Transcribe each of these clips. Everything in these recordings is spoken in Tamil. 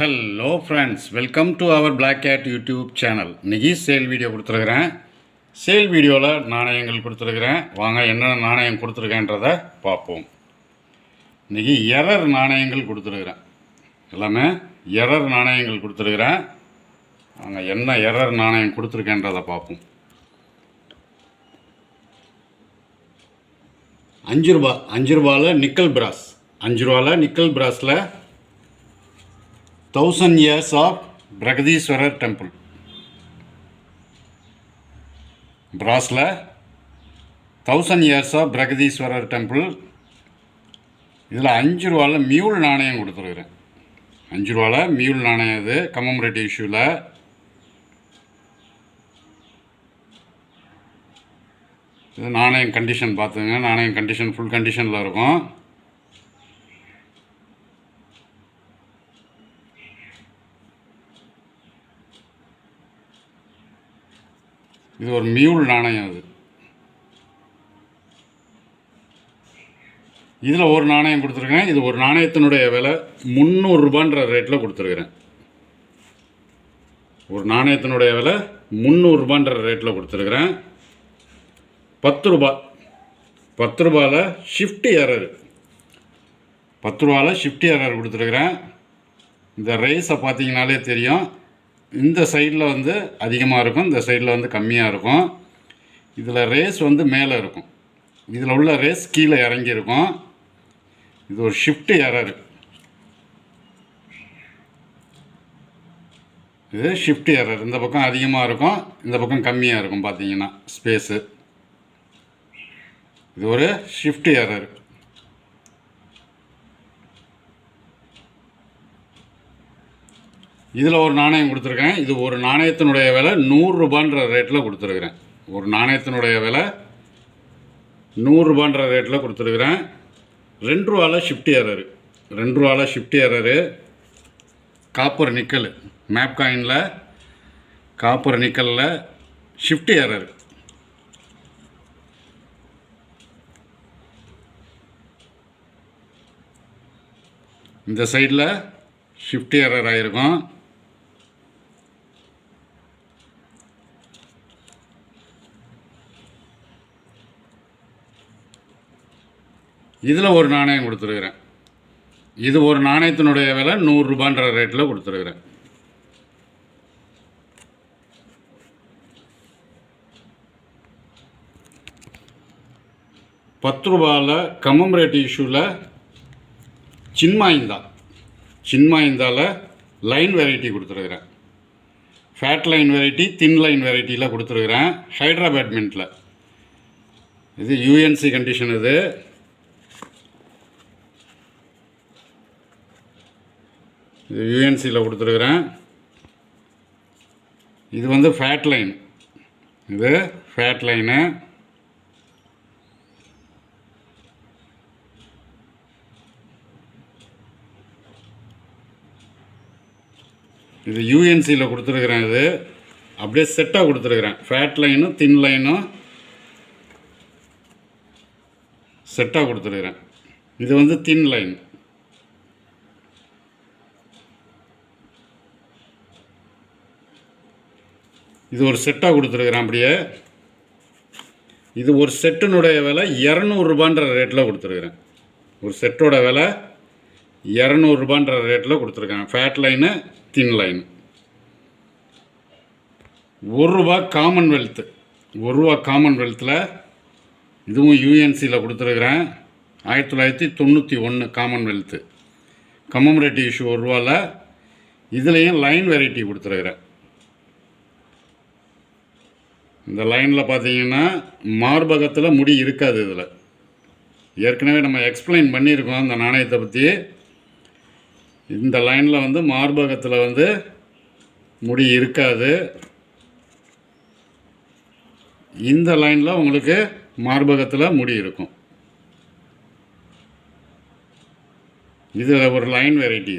Hello friends, welcome to our black cat YouTube channel. இன்றைக்கி சேல் வீடியோ கொடுத்துருக்குறேன். சேல் வீடியோவில் நாணயங்கள் கொடுத்துருக்குறேன். வாங்க என்னென்ன நாணயம் கொடுத்துருக்கேன்றதை பார்ப்போம். இன்றைக்கி எரர் நாணயங்கள் கொடுத்துருக்குறேன். எல்லாமே எரர் நாணயங்கள் கொடுத்துருக்குறேன். வாங்க என்ன எரர் நாணயம் கொடுத்துருக்கேன்றதை பார்ப்போம். 5 ரூபா, 5 ரூபாவில் நிக்கல் பிராஸ், 5 ரூபாவில் நிக்கல் பிராஸில் 1000 years of பிரகதீஸ்வரர் டெம்பிள். பிராஸில் 1000 years of பிரகதீஸ்வரர் டெம்பிள். இதில் 5 ரூபாவில் மியூல் நாணயம் கொடுத்துருக்குறேன். 5 ரூபாவில் மியூல் நாணயம். இது கமமரேட்டிவ் இஷ்யூவில். இது நாணயம் கண்டிஷன் பார்த்துங்க. நாணயம் கண்டிஷன் ஃபுல் கண்டிஷனில் இருக்கும். இது ஒரு மியூல் நாணயம். அது இதில் ஒரு நாணயம் கொடுத்துருக்கேன். இது ஒரு நாணயத்தினுடைய விலை 300 ரூபான்ற ரேட்டில் கொடுத்துருக்குறேன். ஒரு நாணயத்தினுடைய விலை 300 ரூபான்ற ரேட்டில் கொடுத்துருக்குறேன். 10 ரூபா, 10 ரூபாயில் ஷிஃப்ட் எரர், 10 ரூபாயில் ஷிஃப்ட் எரர் கொடுத்துருக்குறேன். இந்த ரேஸை பார்த்தீங்கனாலே தெரியும். இந்த சைடில் வந்து அதிகமாக இருக்கும், இந்த சைடில் வந்து கம்மியாக இருக்கும். இதில் ரேஸ் வந்து மேலே இருக்கும், இதில் உள்ள ரேஸ் கீழே இறங்கியிருக்கும். இது ஒரு ஷிஃப்ட் எரர். இது ஷிஃப்ட் எரர். இந்த பக்கம் அதிகமாக இருக்கும், இந்த பக்கம் கம்மியாக இருக்கும். பார்த்தீங்கன்னா ஸ்பேஸு. இது ஒரு ஷிஃப்ட் எரர். இதில் ஒரு நாணயம் கொடுத்துருக்கேன். இது ஒரு நாணயத்தினுடைய விலை 100 ரூபான்ற ரேட்டில் கொடுத்துருக்குறேன். ஒரு நாணயத்தினுடைய விலை 100 ரூபான்ற ரேட்டில் கொடுத்துருக்குறேன். 2 ரூபாவில் ஷிஃப்ட் எரரு, 2 ரூபாவில் ஷிஃப்ட் எரரு. காப்பர் நிக்கல், மேப் காயினில் காப்பர் நிக்கலில் ஷிஃப்ட் எரரு. இந்த சைடில் ஷிஃப்ட் எரர் ஆகிருக்கும். இதில் ஒரு நாணயம் கொடுத்துருக்குறேன். இது ஒரு நாணயத்தினுடைய விலை 100 ரூபான்ற ரேட்டில் கொடுத்துருக்குறேன். ₹10 கமமரேட்டிவ் இஷ்யூவில் சின்மாயிந்தாவில் லைன் வெரைட்டி கொடுத்துருக்குறேன். Fat line variety, thin line வெரைட்டியில் கொடுத்துருக்குறேன். ஹைட்ராபேட் மின்ட்டில். இது யூஎன்சி கண்டிஷன். இது யூஎன்சியில் கொடுத்துருக்குறேன். இது வந்து ஃபேட் லைன். இது ஃபேட் லைனு. இது யூஎன்சியில் கொடுத்துருக்குறேன். இது அப்படியே செட்டாக கொடுத்துருக்குறேன். ஃபேட் லைனும் தின் லைனும் செட்டாக கொடுத்துருக்குறேன். இது வந்து தின் லைன். இது ஒரு செட்டாக கொடுத்துருக்குறேன் அப்படியே. இது ஒரு செட்டினுடைய விலை 200 ரூபான்ற ரேட்டில் கொடுத்துருக்குறேன். ஒரு செட்டோட விலை 200 ரூபான்ற ரேட்டில் கொடுத்துருக்கேன். Fat line, thin line. ₹1 Commonwealth, ₹1 காமன்வெல்த்தில் இதுவும் யூஎன்சியில் கொடுத்துருக்குறேன். 1991 காமன்வெல்த்து கமமரேட்டிவ் இஷ்யூ ₹1. இதுலேயும் லைன் வெரைட்டி கொடுத்துருக்குறேன். இந்த லைனில் பார்த்தீங்கன்னா மார்பகத்தில் முடி இருக்காது. இதில் ஏற்கனவே நம்ம எக்ஸ்பிளைன் பண்ணியிருக்கோம் இந்த நாணயத்தை பற்றி. இந்த லைனில் வந்து மார்பகத்தில் வந்து முடி இருக்காது. இந்த லைனில் உங்களுக்கு மார்பகத்தில் முடி இருக்கும். இது ஒரு லைன் வெரைட்டி.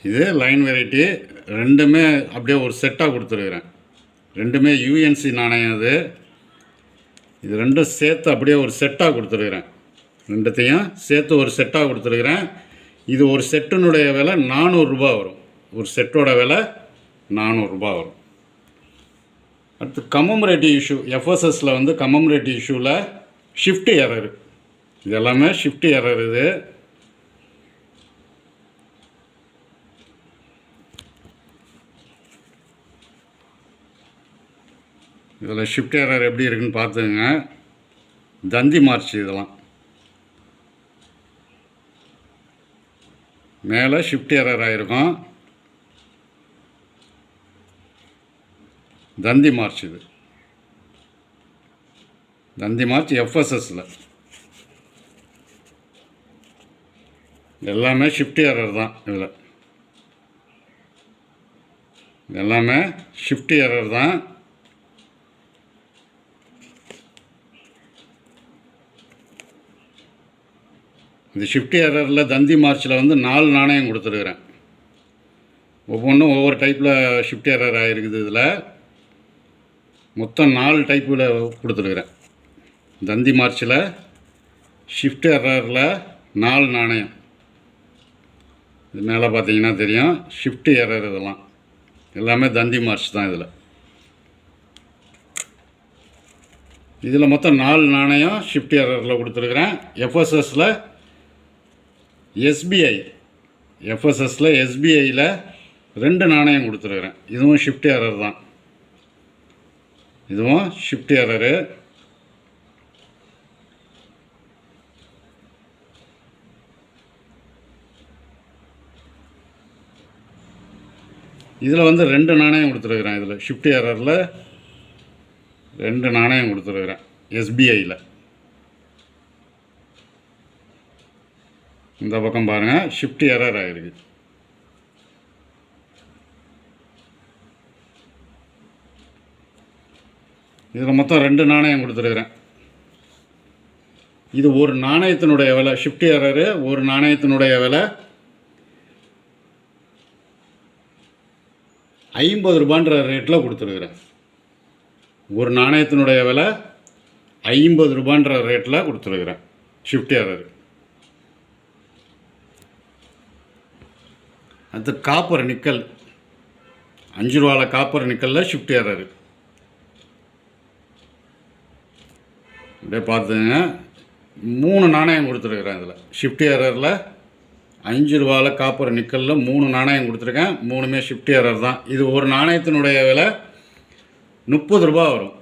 இது லைன் வெரைட்டி. ரெண்டுமே அப்படியே ஒரு செட்டாக கொடுத்துருக்குறேன். ரெண்டுமே யூஎன்சி நாணயம். இது ரெண்டும் சேர்த்து அப்படியே ஒரு செட்டாக கொடுத்துருக்குறேன். ரெண்டுத்தையும் சேர்த்து ஒரு செட்டாக கொடுத்துருக்குறேன். இது ஒரு செட்டினுடைய விலை 400 ரூபாய் வரும். ஒரு செட்டோட விலை 400 ரூபாய் வரும். அடுத்து கமமரேட்டிவ் இஷ்யூ. எஃப்எஸ்எஸில் வந்து கமமரேட்டிவ் இஷ்யூவில் ஷிஃப்ட் எரர். இது எல்லாமே ஷிஃப்ட் எரர். இது இதில் ஷிஃப்ட் எரர் எப்படி இருக்குன்னு பார்த்துங்க. தந்தி மார்ச் இதெல்லாம் மேலே ஷிஃப்ட் எரர் ஆகிருக்கும். தந்தி மார்ச். இது தந்தி மார்ச் எஃப்எஸ்எஸில் எல்லாமே ஷிஃப்ட் எரர் தான். இதில் எல்லாமே ஷிஃப்ட் எரர் தான். இந்த ஷிஃப்ட் எரரில் தந்தி மார்ச்சில் வந்து 4 நாணயம் கொடுத்துருக்குறேன். ஒவ்வொன்றும் ஒவ்வொரு டைப்பில் ஷிஃப்ட் எரர் ஆகிருக்குது. இதில் மொத்தம் 4 டைப்பில் கொடுத்துருக்குறேன். தந்தி மார்ச்சில் ஷிஃப்ட் எரரில் 4 நாணயம். இது மேலே பார்த்தீங்கன்னா தெரியும் ஷிஃப்ட் எரர். இதெல்லாம் எல்லாமே தந்தி மார்ச் தான். இதில் மொத்தம் 4 நாணயம் ஷிஃப்ட் எரரில் கொடுத்துருக்குறேன். எஃப்எஸ்எஸில் எஸ்பிஐ எஃப்எஸ்எஸில் எஸ்பிஐயில் 2 நாணயம் கொடுத்துருக்குறேன். இதுவும் ஷிஃப்ட் எரர் தான். இதுவும் ஷிஃப்ட் எரரு. இதில் வந்து 2 நாணயம் கொடுத்துருக்குறேன். இதில் ஷிஃப்ட் எரரில் 2 நாணயம் கொடுத்துருக்குறேன் எஸ்பிஐயில். இந்த பக்கம் பாருங்கள் ஷிஃப்ட் எரர் ஆகிருக்கு. இதில் மொத்தம் 2 நாணயம் கொடுத்துருக்குறேன். இது ஒரு நாணயத்தினுடைய விலை. ஷிஃப்ட் எரரு ஒரு நாணயத்தினுடைய விலை 50 ரூபான்ற ரேட்டில் கொடுத்துருக்குறேன். ஒரு நாணயத்தினுடைய விலை 50 ரூபான்ற ரேட்டில் கொடுத்துருக்குறேன். Shift error. அடுத்து காப்பர் நிக்கல். 5 ரூபாவில் காப்பர் நிக்கலில் ஷிஃப்ட் எரரு. அப்படியே பார்த்துங்க 3 நாணயம் கொடுத்துருக்குறேன். இதில் ஷிஃப்ட் எரரில் 5 ரூபாவில் காப்பர் நிக்கலில் 3 நாணயம் கொடுத்துருக்கேன். 3மே ஷிஃப்ட் எரர் தான். இது ஒரு நாணயத்தினுடைய விலை 30 ரூபா வரும்.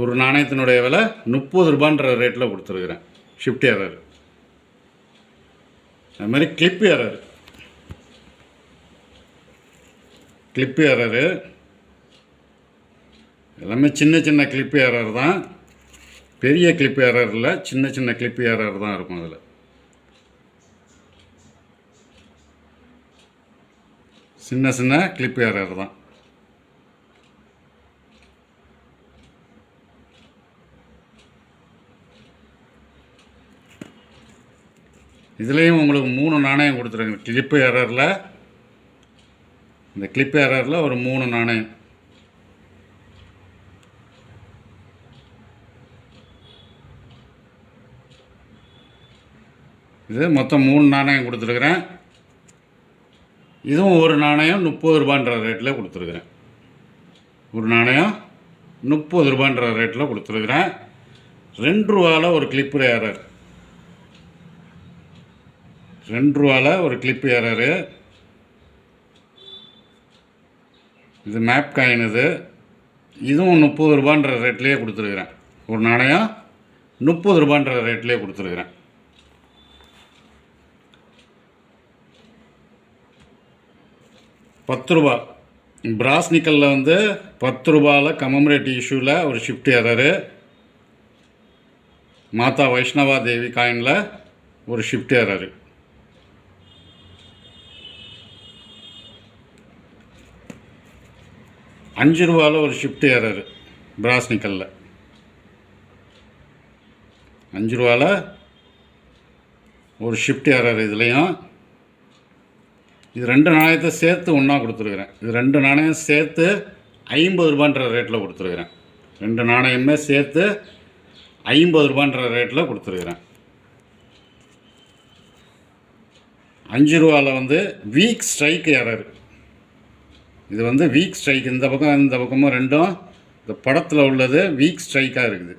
ஒரு நாணயத்தினுடைய விலை 30 ரூபான்ற ரேட்டில் கொடுத்துருக்குறேன். Shift error. அது மாதிரி கிளிப் எரர். கிளிப் எரரு எல்லாமே சின்ன சின்ன கிளிப் எரர் தான். பெரிய கிளிப் எரர் இல்லை, சின்ன சின்ன கிளிப் எரர் தான் இருக்கும். அதில் சின்ன சின்ன கிளிப் எரர் தான். இதுலேயும் உங்களுக்கு 3 நாணயம் கொடுத்துருங்க. கிளிப் எரரில் இந்த கிளிப் எரரில் ஒரு 3 நாணயம். இது மொத்தம் 3 நாணயம் கொடுத்துருக்குறேன். இதுவும் ஒரு நாணயம் 30 ரூபான்ற ரேட்டில் கொடுத்துருக்குறேன். ஒரு நாணயம் 30 ரூபான்ற ரேட்டில் கொடுத்துருக்குறேன். 2 ரூபாவில் ஒரு கிளிப் எரர். 2 ரூபாவில் ஒரு கிளிப் எரரு. இது மேப் காயின். இதுவும் 30 ரூபான்ற ரேட்லேயே கொடுத்துருக்குறேன். ஒரு நாணயம் 30 ரூபான்ற ரேட்லேயே கொடுத்துருக்குறேன். ரூபா பிராஸ் நிக்கலில் வந்து 10 ரூபாயில் கமமரேட்டிவ் இஷ்யூவில் ஒரு ஷிஃப்ட் எரரு. மாதா வைஷ்ணவா தேவி காயினில் ஒரு ஷிஃப்ட் எரரு. ரூபாயில் ஒரு ஷிஃப்ட் எரரு பிராஸ் நிக்கலில். 5 ரூபாயில் ஒரு ஷிஃப்ட் எரர். இதுலேயும் இது 2 நாணயத்தை சேர்த்து ஒன்றா கொடுத்துருக்குறேன். இது 2 நாணயம் சேர்த்து 50 ரூபான்ற ரேட்டில் கொடுத்துருக்குறேன். 2 நாணயமே சேர்த்து 50 ரூபான்ற ரேட்டில் கொடுத்துருக்குறேன். 5 ரூபாவில் வந்து வீக் ஸ்ட்ரைக் எரர். இது வந்து வீக் ஸ்ட்ரைக். இந்த பக்கமும் ரெண்டும் இந்த படத்தில் உள்ளது வீக் ஸ்ட்ரைக்காக இருக்குது.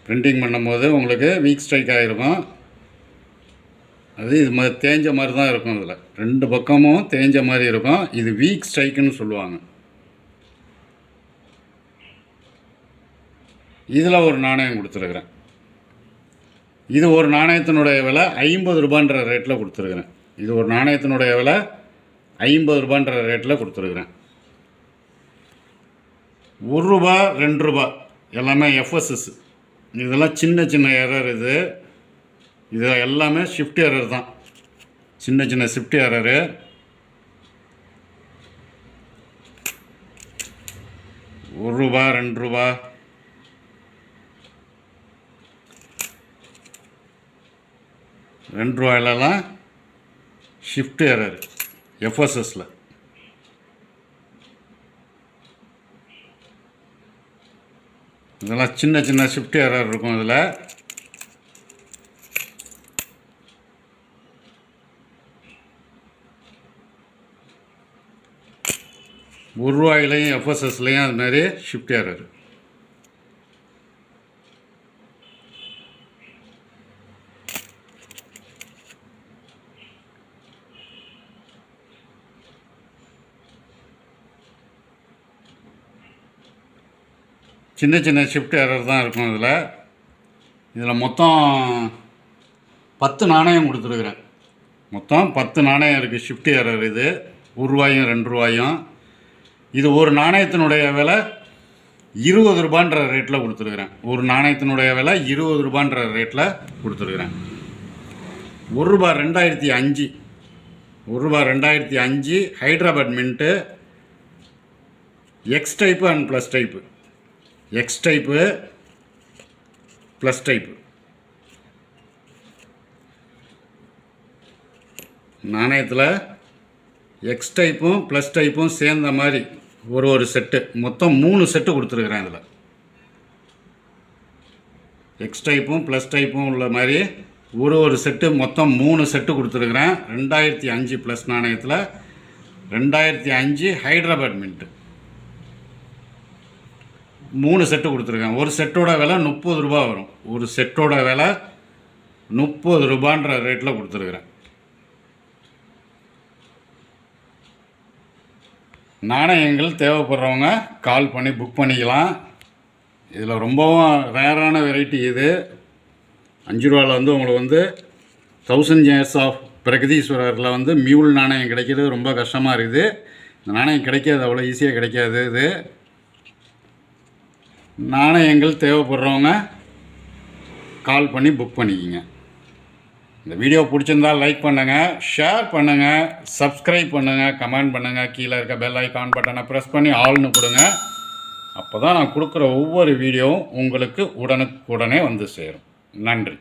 பிரிண்டிங் பண்ணும்போது உங்களுக்கு வீக் ஸ்ட்ரைக் ஆகிருக்கும். அது இது தேஞ்ச மாதிரி தான் இருக்கும். இதில் 2 பக்கமும் தேஞ்ச மாதிரி இருக்கும். இது வீக் ஸ்ட்ரைக்குன்னு சொல்லுவாங்க. இதில் ஒரு நாணயம் கொடுத்துருக்குறேன். இது ஒரு நாணயத்தினுடைய விலை 50 ரூபான்ற ரேட்டில் கொடுத்துருக்குறேன். இது ஒரு நாணயத்தினுடைய விலை 50 ரூபான்ற ரேட்டில் கொடுத்துருக்குறேன். 1 ரூபா 2 ரூபா எல்லாமே எஃப்எஸ்எஸ். இதெல்லாம் சின்ன சின்ன எரர். இது எல்லாமே ஷிஃப்ட் எரர் தான். சின்ன சின்ன ஷிஃப்ட் எரரு. 1 ரூபா 2 ரூபா ரூபாயிலலாம் ஷிஃப்ட் எரர் எஃப்எஸ்எஸில். இதெல்லாம் சின்ன சின்ன ஷிஃப்ட் எரர் இருக்கும். இதில் ரூபாயிலையும் எஃப்எஸ்எஸ்லையும் அதுமாரி ஷிஃப்ட் எரர். சின்ன சின்ன ஷிஃப்ட் எரர் தான் இருக்கும். இதில் மொத்தம் 10 நாணயம் கொடுத்துருக்குறேன். மொத்தம் 10 நாணயம் இருக்குது ஷிஃப்ட் எரர். இது 1 ரூபாயும் 2 ரூபாயும். இது ஒரு நாணயத்தினுடைய விலை 20 ரூபான்ற ரேட்டில் கொடுத்துருக்குறேன். ஒரு நாணயத்தினுடைய விலை 20 ரூபான்ற ரேட்டில் கொடுத்துருக்குறேன். 1 ரூபா 2005. 1 ரூபா 2005 Hyderabad mint. X type and plus type. X type plus type நாணயத்தில் எக்ஸ் டைப்பும் ப்ளஸ் டைப்பும் சேர்ந்த மாதிரி ஒரு செட்டு, மொத்தம் 3 செட்டு கொடுத்துருக்குறேன். இதில் எக்ஸ் டைப்பும் ப்ளஸ் டைப்பும் உள்ள மாதிரி ஒரு செட்டு, மொத்தம் 3 செட்டு கொடுத்துருக்குறேன். 2005 ப்ளஸ் நாணயத்தில் 2005 ஹைதராபாத் மின்ட்டு 3 செட்டு கொடுத்துருக்கேன். ஒரு செட்டோட விலை 30 ரூபா வரும். ஒரு செட்டோட விலை 30 ரூபான்ற ரேட்டில் கொடுத்துருக்குறேன். நாணயங்கள் தேவைப்படுறவங்க கால் பண்ணி புக் பண்ணிக்கலாம். இதில் ரொம்பவும் ரேரான வெரைட்டி இது. 5 ரூபாவில் வந்து உங்களுக்கு வந்து 1000 இயர்ஸ் ஆஃப் பிரகதீஸ்வரரில் வந்து மியூல் நாணயம் கிடைக்கிறது ரொம்ப கஷ்டமாக இருக்குது. இந்த நாணயம் கிடைக்காது, அவ்வளோ ஈஸியாக கிடைக்காது. இது நாணயங்கள் தேவைப்படுறவங்க கால் பண்ணி புக் பண்ணிக்கிங்க. இந்த வீடியோ பிடிச்சிருந்தால் லைக் பண்ணுங்கள், ஷேர் பண்ணுங்கள், சப்ஸ்கிரைப் பண்ணுங்கள், கமெண்ட் பண்ணுங்கள். கீழே இருக்க பெல் ஐக்கான் பட்டனை ப்ரெஸ் பண்ணி ஆல்னு கொடுங்க. அப்போ தான் நான் கொடுக்குற ஒவ்வொரு வீடியோவும் உங்களுக்கு உடனுக்குடனே வந்து சேரும். நன்றி.